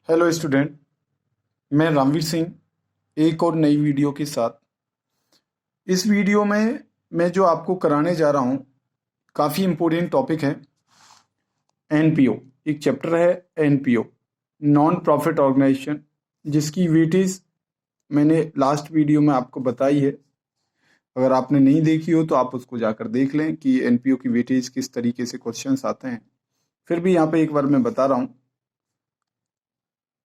Hello student, मैं रामवीर सिंह एक और नई वीडियो के साथ। इस वीडियो में मैं जो आपको कराने जा रहा हूँ काफ़ी इम्पोर्टेंट टॉपिक है। एनपीओ एक चैप्टर है। एनपीओ नॉन प्रॉफिट ऑर्गेनाइजेशन, जिसकी वेटेज मैंने लास्ट वीडियो में आपको बताई है। अगर आपने नहीं देखी हो तो आप उसको जाकर देख लें कि एनपीओ की वेटेज किस तरीके से क्वेश्चंस आते हैं। फिर भी यहाँ पे एक बार मैं बता रहा हूँ,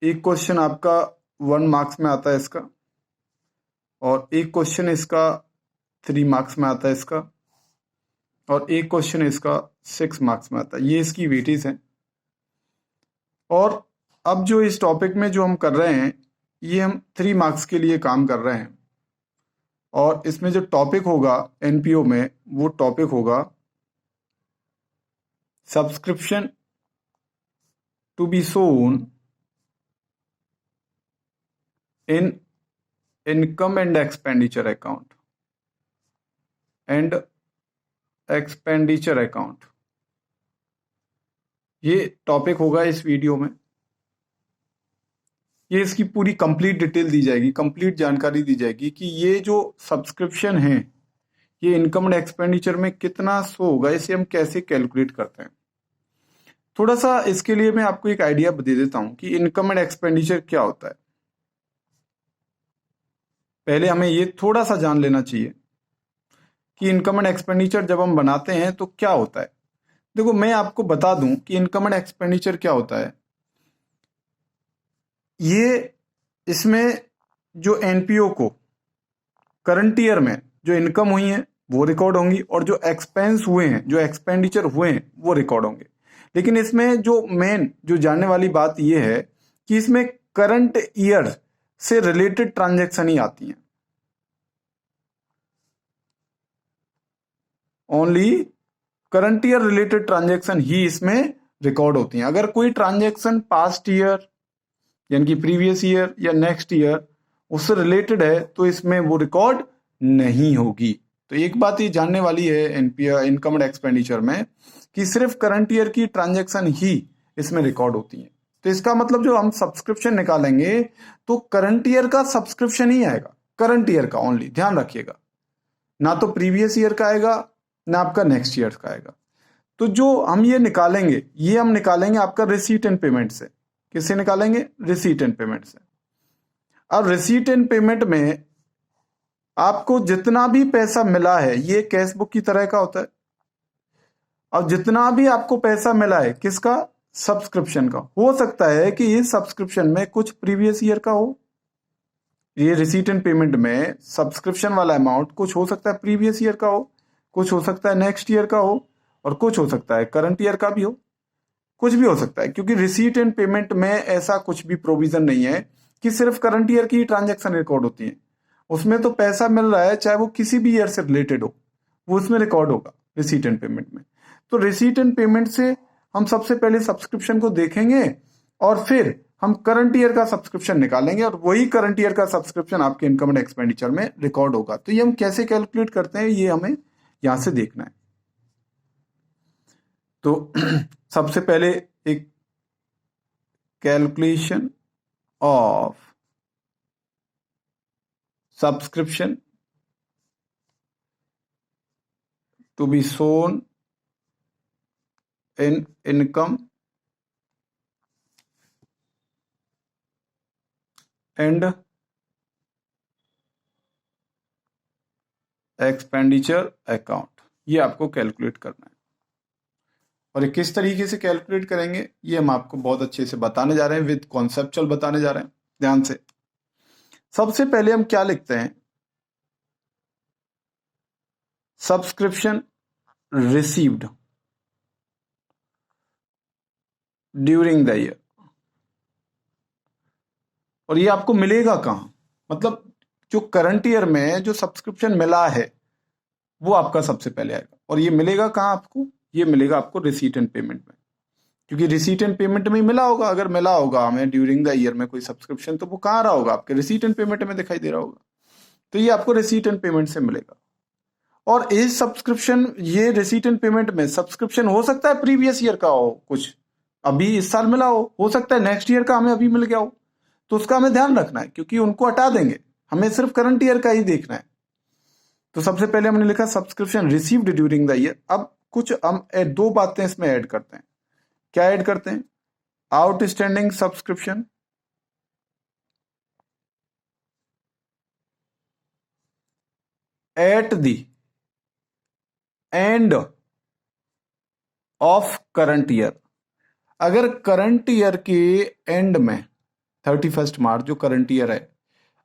एक क्वेश्चन आपका 1 मार्क्स में आता है इसका, और एक क्वेश्चन इसका 3 मार्क्स में आता है इसका, और एक क्वेश्चन इसका 6 मार्क्स में आता है। ये इसकी वेटेज है। और अब जो इस टॉपिक में जो हम कर रहे हैं, ये हम 3 मार्क्स के लिए काम कर रहे हैं। और इसमें जो टॉपिक होगा एनपीओ में, वो टॉपिक होगा subscription to be shown in income and expenditure account account. ये टॉपिक होगा इस वीडियो में। ये इसकी पूरी कंप्लीट डिटेल दी जाएगी, कंप्लीट जानकारी दी जाएगी कि ये जो सब्सक्रिप्शन है ये इनकम एंड एक्सपेंडिचर में कितना शो होगा, इसे हम कैसे कैलकुलेट करते हैं। थोड़ा सा इसके लिए मैं आपको एक आइडिया दे देता हूं कि इनकम एंड एक्सपेंडिचर क्या होता है। पहले हमें ये थोड़ा सा जान लेना चाहिए कि इनकम एंड एक्सपेंडिचर जब हम बनाते हैं तो क्या होता है। देखो, मैं आपको बता दूं कि इनकम एंड एक्सपेंडिचर क्या होता है। ये इसमें जो एनपीओ को करंट ईयर में जो इनकम हुई है वो रिकॉर्ड होंगी, और जो एक्सपेंस हुए हैं, जो एक्सपेंडिचर हुए हैं, वो रिकॉर्ड होंगे। लेकिन इसमें जो मेन जो जानने वाली बात यह है कि इसमें करंट ईयर से रिलेटेड ट्रांजैक्शन ही आती हैं। Only current year related transaction ही इसमें रिकॉर्ड होती हैं। अगर कोई ट्रांजैक्शन पास्ट ईयर यानी कि प्रीवियस ईयर या नेक्स्ट ईयर उससे रिलेटेड है तो इसमें वो रिकॉर्ड नहीं होगी। तो एक बात ये जानने वाली है एनपीओ इनकम एंड एक्सपेंडिचर में कि सिर्फ करंट ईयर की ट्रांजैक्शन ही इसमें रिकॉर्ड होती है। तो इसका मतलब जो हम सब्सक्रिप्शन निकालेंगे तो करंट ईयर का सब्सक्रिप्शन ही आएगा, करंट ईयर का ओनली, ध्यान रखिएगा। ना तो प्रीवियस ईयर का आएगा, ना आपका नेक्स्ट ईयर का आएगा। तो जो हम ये निकालेंगे, ये हम निकालेंगे आपका रिसीट एंड पेमेंट से। किससे निकालेंगे? रिसीट एंड पेमेंट से। अब रिसीट एंड पेमेंट में आपको जितना भी पैसा मिला है ये कैश बुक की तरह का होता है। अब जितना भी आपको पैसा मिला है किसका? सब्सक्रिप्शन का। हो सकता है कि इस सब्सक्रिप्शन में कुछ प्रीवियस ईयर का हो। ये रिसीट एंड पेमेंट में सब्सक्रिप्शन वाला अमाउंट कुछ हो सकता है प्रीवियस ईयर का हो, कुछ हो सकता है नेक्स्ट ईयर का हो, और कुछ हो सकता है करंट ईयर का भी हो। कुछ भी हो सकता है, क्योंकि रिसीट एंड पेमेंट में ऐसा कुछ भी प्रोविजन नहीं है कि सिर्फ करंट ईयर की ट्रांजैक्शन रिकॉर्ड होती है। उसमें तो पैसा मिल रहा है चाहे वो किसी भी ईयर से रिलेटेड हो, वो उसमें रिकॉर्ड होगा रिसीट एंड पेमेंट में। तो रिसीट एंड पेमेंट से हम सबसे पहले सब्सक्रिप्शन को देखेंगे और फिर हम करंट ईयर का सब्सक्रिप्शन निकालेंगे, और वही करंट ईयर का सब्सक्रिप्शन आपके इनकम एंड एक्सपेंडिचर में रिकॉर्ड होगा। तो ये हम कैसे कैलकुलेट करते हैं ये हमें यहां से देखना है। तो सबसे पहले एक calculation of subscription to be shown in income and expenditure account, ये आपको कैलकुलेट करना है। और ये किस तरीके से कैलकुलेट करेंगे ये हम आपको बहुत अच्छे से बताने जा रहे हैं, विद कॉन्सेप्चुअल बताने जा रहे हैं। ध्यान से सबसे पहले हम क्या लिखते हैं? Subscription received during the year. और ये आपको मिलेगा कहां? मतलब जो करंट ईयर में जो सब्सक्रिप्शन मिला है वो आपका सबसे पहले आएगा। और ये मिलेगा कहां आपको? ये मिलेगा आपको रिसीट एंड पेमेंट में, क्योंकि रिसीट एंड पेमेंट में ही मिला होगा। अगर मिला होगा हमें ड्यूरिंग द ईयर में कोई सब्सक्रिप्शन, तो वो कहाँ रहा होगा? आपके रिसीट एंड पेमेंट में दिखाई दे रहा होगा। तो ये आपको रिसीट एंड पेमेंट से मिलेगा। और इस सब्सक्रिप्शन, ये रिसीट एंड पेमेंट में सब्सक्रिप्शन हो सकता है प्रीवियस ईयर का हो कुछ, अभी इस साल मिला हो सकता है नेक्स्ट ईयर का हमें अभी मिल गया हो, तो उसका हमें ध्यान रखना है क्योंकि उनको हटा देंगे, हमें सिर्फ करंट ईयर का ही देखना है। तो सबसे पहले हमने लिखा subscription received during the year. अब कुछ हम दो बातें इसमें ऐड करते हैं। क्या ऐड करते हैं? Outstanding subscription at the end of current year. अगर करंट ईयर के एंड में 31 मार्च जो करंट ईयर है,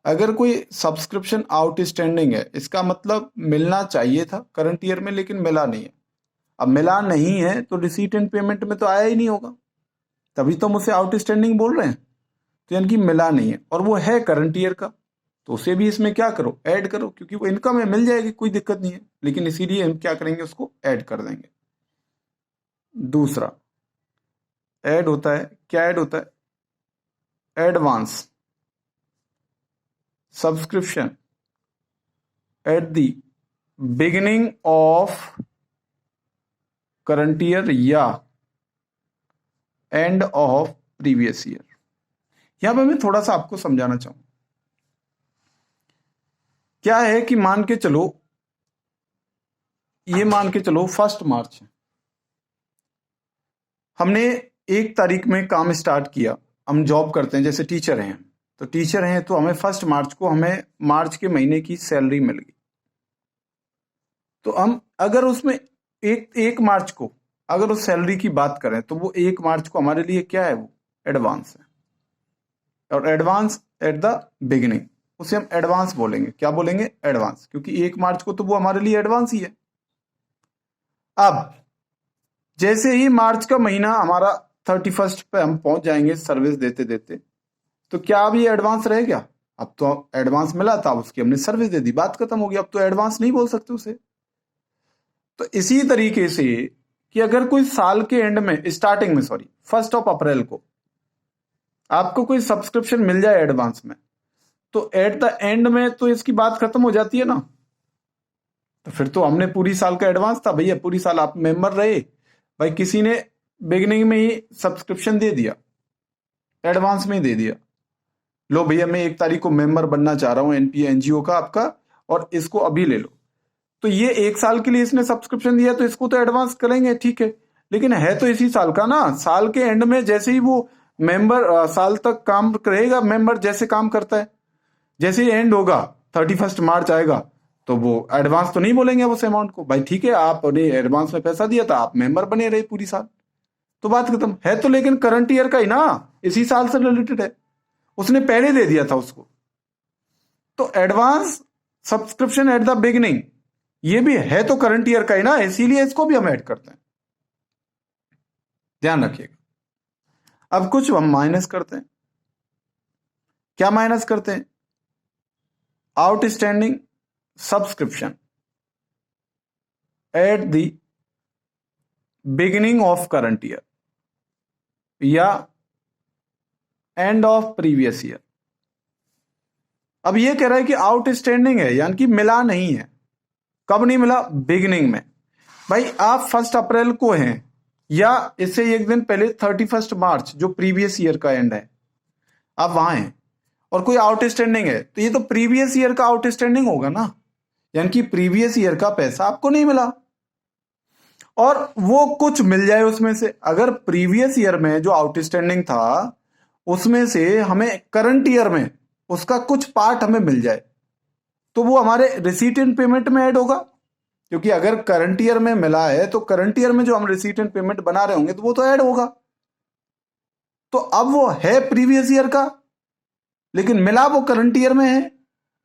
अगर कोई सब्सक्रिप्शन आउटस्टैंडिंग है, इसका मतलब मिलना चाहिए था करंट ईयर में लेकिन मिला नहीं है। अब मिला नहीं है तो रिसीट एंड पेमेंट में तो आया ही नहीं होगा, तभी तो हम उसे आउटस्टैंडिंग बोल रहे हैं। तो यानी कि मिला नहीं है और वो है करंट ईयर का, तो उसे भी इसमें क्या करो, ऐड करो, क्योंकि वो इनकम है, मिल जाएगी, कोई दिक्कत नहीं है, लेकिन इसीलिए हम क्या करेंगे, उसको ऐड कर देंगे। दूसरा ऐड होता है, क्या ऐड होता है? Advance subscription at the beginning of current year या एंड ऑफ प्रीवियस ईयर। यहां पर मैं थोड़ा सा आपको समझाना चाहूं। क्या है कि मान के चलो, ये मान के चलो 1 मार्च है, हमने 1 तारीख में काम स्टार्ट किया। हम जॉब करते हैं, जैसे टीचर हैं, तो टीचर हैं तो हमें 1 मार्च को हमें मार्च के महीने की सैलरी मिल गई। तो हम अगर उसमें 1 मार्च को अगर उस सैलरी की बात करें तो वो 1 मार्च को हमारे लिए क्या है, वो एडवांस है। और एडवांस एट द बिगिनिंग, उसे हम एडवांस बोलेंगे। क्या बोलेंगे? एडवांस, क्योंकि 1 मार्च को तो वो हमारे लिए एडवांस ही है। अब जैसे ही मार्च का महीना हमारा 31 पे हम पहुंच जाएंगे सर्विस देते देते, तो क्या अब ये एडवांस रह गया? अब तो एडवांस मिला था, उसकी हमने सर्विस दे दी, बात खत्म हो गई, अब तो एडवांस नहीं बोल सकते उसे। तो इसी तरीके से कि अगर कोई साल के एंड में, स्टार्टिंग में, 1 अप्रैल को आपको कोई सब्सक्रिप्शन मिल जाए एडवांस में, तो एट द एंड में तो इसकी बात खत्म हो जाती है ना। तो फिर तो हमने पूरी साल का एडवांस था भैया, पूरी साल आप मेंबर रहे भाई, किसी ने बिगिनिंग में ही सब्सक्रिप्शन दे दिया, एडवांस में ही दे दिया, लो भैया मैं 1 तारीख को मेंबर बनना चाह रहा हूं एनपीए एनजीओ का आपका, और इसको अभी ले लो। तो ये 1 साल के लिए इसने सब्सक्रिप्शन दिया, तो इसको तो एडवांस करेंगे, ठीक है, लेकिन है तो इसी साल का ना। साल के एंड में जैसे ही वो मेंबर साल तक काम रहेगा, मेंबर जैसे काम करता है, जैसे ही एंड होगा 31 मार्च आएगा, तो वो एडवांस तो नहीं बोलेंगे उस अमाउंट को, भाई ठीक है आपने एडवांस में पैसा दिया था, आप मेंबर बने रहे पूरी साल, तो बात खत्म है। तो लेकिन करंट ईयर का ही ना, इसी साल से रिलेटेड है, उसने पहले दे दिया था उसको। तो advance subscription at the beginning, ये भी है तो करंट ईयर का ही ना, इसीलिए इसको भी हम ऐड करते हैं, ध्यान रखिएगा। अब कुछ हम माइनस करते हैं। क्या माइनस करते हैं? Outstanding subscription at the beginning of current year या एंड ऑफ प्रीवियस ईयर। अब ये कह रहा है कि आउटस्टैंडिंग है, यानी कि मिला नहीं है। कब नहीं मिला? बिगिनिंग में। भाई आप 1 अप्रैल को हैं, या इससे 1 दिन पहले 31 मार्च जो प्रीवियस ईयर का एंड है, आप वहां हैं और कोई आउटस्टैंडिंग है, तो ये तो प्रीवियस ईयर का आउटस्टैंडिंग होगा ना, यानी कि प्रीवियस ईयर का पैसा आपको नहीं मिला और वो कुछ मिल जाए उसमें से। अगर प्रीवियस ईयर में जो आउटस्टैंडिंग था उसमें से हमें करंट ईयर में उसका कुछ पार्ट हमें मिल जाए, तो वो हमारे रिसीट एंड पेमेंट में ऐड होगा, क्योंकि अगर करंट ईयर में मिला है तो करंट ईयर में जो हम रिसीट एंड पेमेंट बना रहे होंगे तो वो तो ऐड होगा। तो अब वो है प्रीवियस ईयर का, लेकिन मिला वो करंट ईयर में है,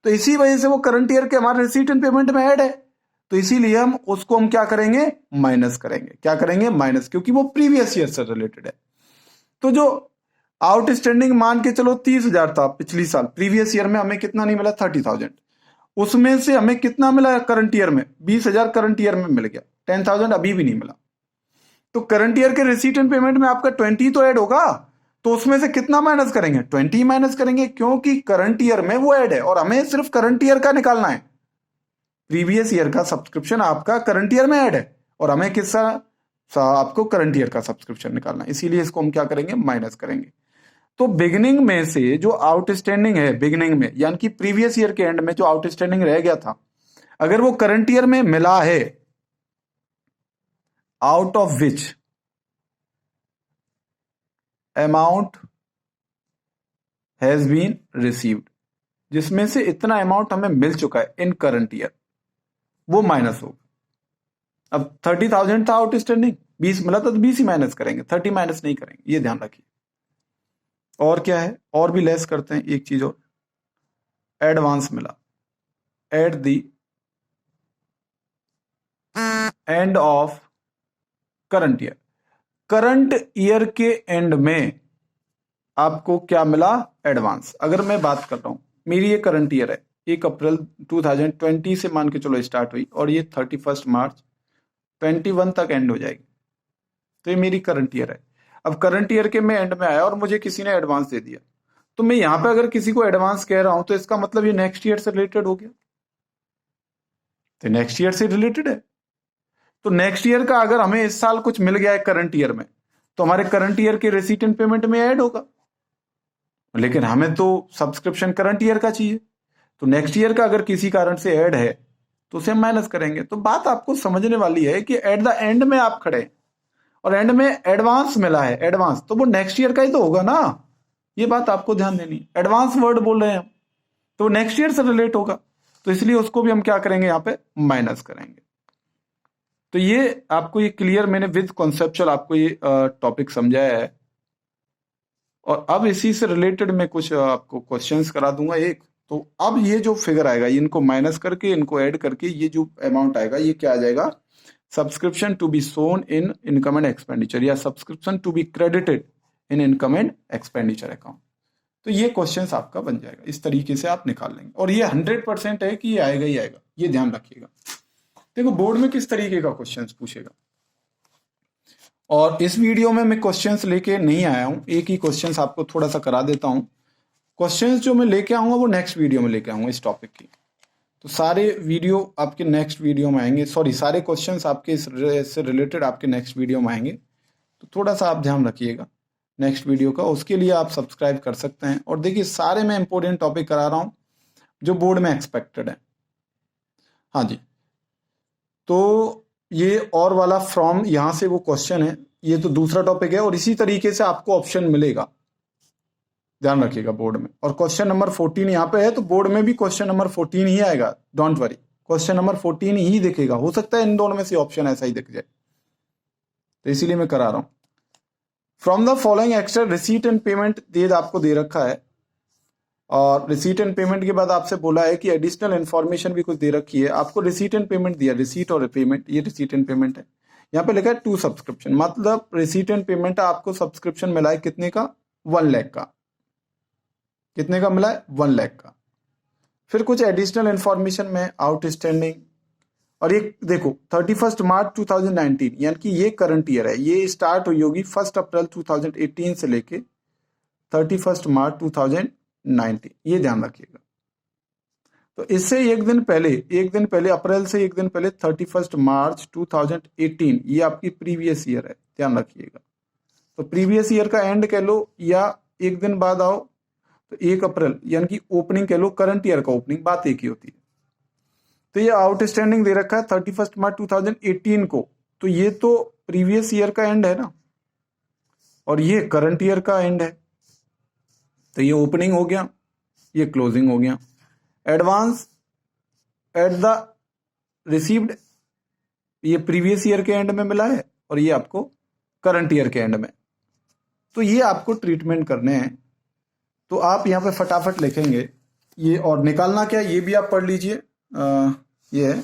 तो इसी वजह से वो करंट ईयर के हमारे रिसीट एंड पेमेंट में ऐड है, तो इसीलिए हम उसको हम क्या करेंगे? माइनस करेंगे। क्या करेंगे? माइनस, क्योंकि वो प्रीवियस ईयर से रिलेटेड है। तो जो आउटस्टैंडिंग मान के चलो 30,000 था पिछली साल, प्रीवियस ईयर में हमें कितना नहीं मिला? 30,000। उसमें से हमें कितना मिला करंट ईयर में? 20,000 करंट ईयर में मिल गया, 10,000 अभी भी नहीं मिला। तो करंट ईयर के रिसीट एंड पेमेंट में आपका 20 तो ऐड होगा, तो उसमें से कितना माइनस करेंगे? 20 माइनस करेंगे, क्योंकि करंट ईयर में वो ऐड है और हमें सिर्फ करंट ईयर का निकालना है। प्रीवियस ईयर का सब्सक्रिप्शन आपका करंट ईयर में ऐड है और हमें किसका? आपको करंट ईयर का सब्सक्रिप्शन निकालना है, इसीलिए इसको हम क्या करेंगे, माइनस करेंगे। तो बिगिनिंग में से जो आउटस्टैंडिंग है बिगिनिंग में, यानी कि प्रीवियस ईयर के एंड में जो आउटस्टैंडिंग रह गया था, अगर वो करंट ईयर में मिला है, out of which amount has been received, जिसमें से इतना अमाउंट हमें मिल चुका है इन करंट ईयर, वो माइनस होगा। अब 30,000 था आउटस्टैंडिंग, 20 मिला था तो 20 ही माइनस करेंगे, 30 माइनस नहीं करेंगे, ये ध्यान रखिए। और क्या है, और भी लेस करते हैं एक चीज और, एडवांस मिला eight the end of current year, current year के एंड में आपको क्या मिला, एडवांस। अगर मैं बात कर रहा हूं, मेरी ये करंट ईयर है, 1 अप्रैल 2020 से मान के चलो स्टार्ट हुई, और ये 31 मार्च 21 तक एंड हो जाएगी, तो ये मेरी करंट ईयर है। अब करंट ईयर के मैं एंड में आया और मुझे किसी ने एडवांस दे दिया, तो मैं यहां पे अगर किसी को एडवांस कह रहा हूं तो इसका मतलब ये नेक्स्ट ईयर से रिलेटेड हो गया, तो नेक्स्ट ईयर से रिलेटेड है। तो नेक्स्ट ईयर का अगर हमें इस साल कुछ मिल गया है करंट ईयर में, तो हमारे करंट ईयर के रिसीट एंड पेमेंट में ऐड होगा, लेकिन हमें तो सब्सक्रिप्शन करंट ईयर का चाहिए, तो नेक्स्ट ईयर का अगर किसी कारण से ऐड है तो उसे हम माइनस करेंगे। तो बात आपको समझने वाली है कि एट द एंड में आप खड़े हैं और एंड में एडवांस मिला है, एडवांस तो वो नेक्स्ट ईयर का ही तो होगा ना, ये बात आपको ध्यान देनी है। एडवांस वर्ड बोल रहे हैं हम, तो नेक्स्ट ईयर से रिलेट होगा, तो इसलिए उसको भी हम क्या करेंगे, यहाँ पे माइनस करेंगे। तो ये आपको ये क्लियर, मैंने विद कॉन्सेप्चुअल आपको ये टॉपिक समझाया है। और अब इसी से रिलेटेड मैं कुछ आपको क्वेश्चंस करा दूंगा एक। तो अब ये जो फिगर आएगा, इनको माइनस करके इनको ऐड करके ये जो अमाउंट आएगा, ये क्या आ जाएगा, subscription to be shown in income and expenditure, या subscription to be credited in income and expenditure account. तो ये क्वेश्चन आपका बन जाएगा, इस तरीके से आप निकाल लेंगे, और ये 100% है कि ये आएगा ही आएगा, ये ध्यान रखिएगा। देखो बोर्ड में किस तरीके का क्वेश्चन पूछेगा, और इस वीडियो में मैं क्वेश्चंस लेके नहीं आया हूं, एक ही क्वेश्चंस आपको थोड़ा सा करा देता हूं। क्वेश्चंस जो मैं लेके आऊंगा वो नेक्स्ट वीडियो में लेके आऊंगा इस टॉपिक की, तो सारे वीडियो आपके नेक्स्ट वीडियो में आएंगे, सॉरी सारे क्वेश्चंस आपके इससे रिलेटेड आपके नेक्स्ट वीडियो में आएंगे। तो थोड़ा सा आप ध्यान रखिएगा नेक्स्ट वीडियो का, उसके लिए आप सब्सक्राइब कर सकते हैं। और देखिए सारे मैं इंपॉर्टेंट टॉपिक करा रहा हूँ जो बोर्ड में एक्सपेक्टेड है। हाँ जी, तो ये और वाला फ्रॉम यहां से वो क्वेश्चन है, ये तो दूसरा टॉपिक है, और इसी तरीके से आपको ऑप्शन मिलेगा, ध्यान रखिएगा बोर्ड में। और क्वेश्चन नंबर 14 यहाँ पे है, तो बोर्ड में भी क्वेश्चन नंबर 14 ही आएगा, डोंट वरी, क्वेश्चन नंबर 14 ही दिखेगा, हो सकता है इन दोनों में से ऑप्शन ऐसा ही दिख जाए, तो इसीलिए मैं करा रहा हूं। From the following extra receipt and payment दे आपको दे रखा है, और रिसीट एंड पेमेंट के बाद आपसे बोला है कि एडिशनल इन्फॉर्मेशन भी कुछ दे रखी है। आपको रिसीट एंड पेमेंट दिया, रिसीट और पेमेंट, ये रिसीट एंड पेमेंट है। यहाँ पे लिखा है 2 सब्सक्रिप्शन, मतलब रिसीट एंड पेमेंट आपको सब्सक्रिप्शन मिला है कितने का, 1 लाख का। कितने का मिला है, 1 लाख का। फिर कुछ एडिशनल इन्फॉर्मेशन में आउटस्टैंडिंग, और ये देखो 31 मार्च 2019, यानी कि ये करंट ईयर है, ये स्टार्ट हुई होगी 1 अप्रैल 2018 से लेके 31 मार्च 2019, ये ध्यान रखिएगा। तो इससे एक दिन पहले अप्रैल से एक दिन पहले 31 मार्च 2018, ये आपकी प्रीवियस ईयर है, ध्यान रखिएगा। तो प्रीवियस ईयर का एंड कह लो, या एक दिन बाद आओ तो 1 अप्रैल, यानी कि ओपनिंग कह लो, करंट ईयर का ओपनिंग, बात एक ही होती है। तो ये आउटस्टैंडिंग दे रखा है 31 मार्च 2018 को, तो ये तो प्रीवियस ईयर का एंड है ना, और ये करंट ईयर का एंड है, तो ये ओपनिंग हो गया, ये क्लोजिंग हो गया। एडवांस एट द रिसीव्ड, ये प्रीवियस ईयर के एंड में मिला है, और ये आपको करंट ईयर के एंड में। तो ये आपको ट्रीटमेंट करने हैं, तो आप यहाँ पे फटाफट लिखेंगे ये, और निकालना क्या है ये भी आप पढ़ लीजिए। ये है,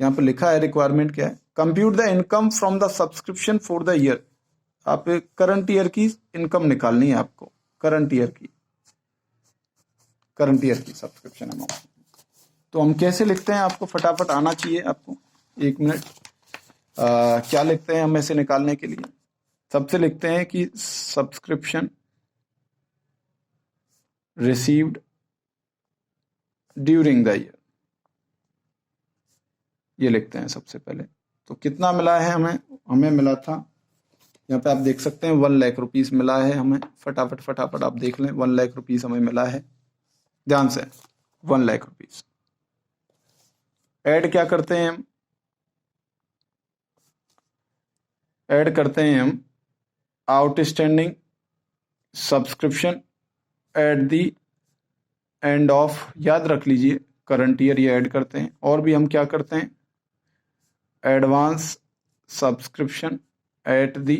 यहाँ पे लिखा है रिक्वायरमेंट क्या है, compute the income from the subscription for the year. आप करंट ईयर की इनकम निकालनी है आपको, करंट ईयर की सब्सक्रिप्शन अमाउंट। तो हम कैसे लिखते हैं, आपको फटाफट आना चाहिए, आपको 1 मिनट। क्या लिखते हैं हम ऐसे निकालने के लिए, सबसे लिखते हैं कि subscription received during the year, ये लिखते हैं सबसे पहले। तो कितना मिला है हमें मिला था, यहाँ पे आप देख सकते हैं 1 लाख रुपीस मिला है हमें। फटाफट आप देख लें, 1 लाख रुपीस हमें मिला है, ध्यान से 1 लाख रुपीस। ऐड क्या करते हैं हम, ऐड करते हैं हम outstanding subscription at the end of, याद रख लीजिए करंट ईयर ये ऐड करते हैं। और भी हम क्या करते हैं, advance subscription at the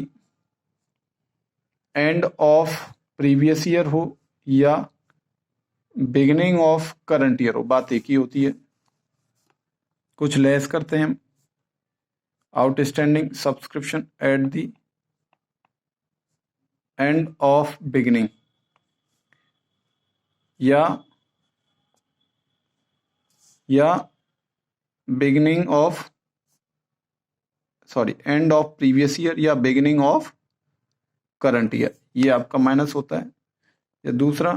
end of previous year हो या बिगिनिंग ऑफ करंट ईयर हो, बात एक ही होती है। कुछ लेस करते हैं हम, outstanding subscription at the end of beginning या beginning of end of previous year या बिगिनिंग ऑफ करंट ईयर, ये आपका माइनस होता है। या दूसरा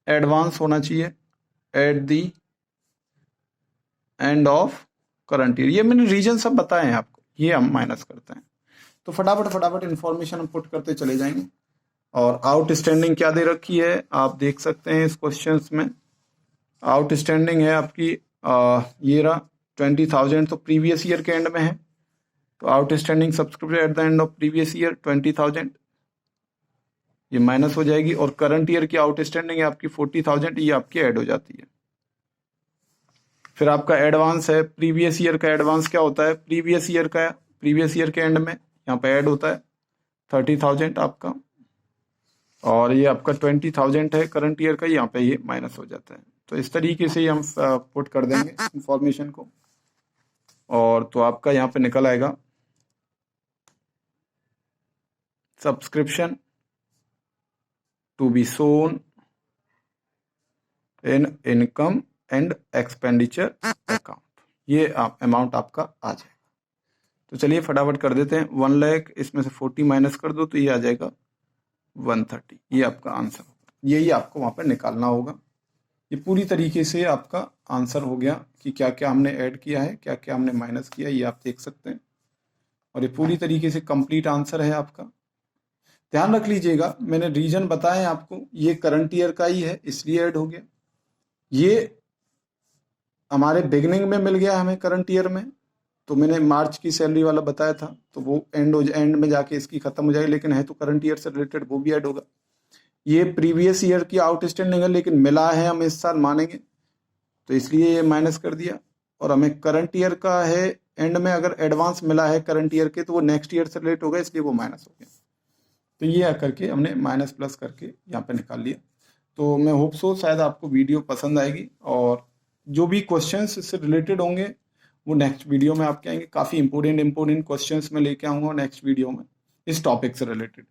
एडवांस होना चाहिए eight the end of current year, ये मैंने रीजन सब बताए हैं आपको, ये हम माइनस करते हैं। तो फटाफट इंफॉर्मेशन हम पुट करते चले जाएंगे। और आउटस्टैंडिंग क्या दे रखी है आप देख सकते हैं इस क्वेश्चंस में। आउटस्टैंडिंग है आपकी ये रहा 20,000, तो प्रीवियस ईयर के एंड में है, तो outstanding subscription at the end of previous year 20,000, ये माइनस हो जाएगी। और करंट ईयर की आउटस्टैंडिंग है आपकी 40,000, ये आपकी ऐड हो जाती है। फिर आपका एडवांस है, प्रीवियस ईयर का एडवांस क्या होता है, प्रीवियस ईयर के एंड में यहाँ पे ऐड होता है 30,000 आपका, और ये आपका 20,000 है करंट ईयर का, यहाँ पे ये माइनस हो जाता है। तो इस तरीके से हम पुट कर देंगे इंफॉर्मेशन को, और तो आपका यहाँ पे निकल आएगा subscription to be shown in income and expenditure account, ये अमाउंट आपका आ जाएगा। तो चलिए फटाफट कर देते हैं, 1 लाख इसमें से 40 माइनस कर दो तो ये आ जाएगा 130, ये आपका आंसर होगा। यही आपको वहां पर निकालना होगा। ये पूरी तरीके से आपका आंसर हो गया कि क्या क्या हमने ऐड किया है, क्या क्या हमने माइनस किया, ये आप देख सकते हैं। और ये पूरी तरीके से कंप्लीट आंसर है आपका। ध्यान रख लीजिएगा, मैंने रीजन बताए आपको, ये करंट ईयर का ही है इसलिए ऐड हो गया। ये हमारे बिगिनिंग में मिल गया हमें करंट ईयर में, तो मैंने मार्च की सैलरी वाला बताया था, तो वो एंड में जाके इसकी खत्म हो जाएगी, लेकिन है तो करंट ईयर से रिलेटेड, वो भी ऐड होगा। ये प्रीवियस ईयर की आउटस्टैंडिंग है लेकिन मिला है हम इस साल मानेंगे, तो इसलिए ये माइनस कर दिया। और हमें करंट ईयर का है एंड में अगर एडवांस मिला है करंट ईयर के, तो वो नेक्स्ट ईयर से रिलेट होगा, इसलिए वो माइनस हो गया। तो ये करके हमने माइनस प्लस करके यहाँ पे निकाल लिया। तो मैं होप सो शायद आपको वीडियो पसंद आएगी, और जो भी क्वेश्चंस इससे रिलेटेड होंगे वो नेक्स्ट वीडियो में आपके आएंगे। काफ़ी इंपॉर्टेंट क्वेश्चंस मैं लेके आऊँगा नेक्स्ट वीडियो में इस टॉपिक से रिलेटेड।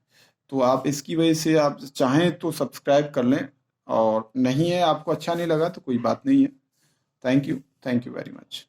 तो आप इसकी वजह से आप चाहें तो सब्सक्राइब कर लें, और नहीं है आपको अच्छा नहीं लगा तो कोई बात नहीं है। Thank you very much.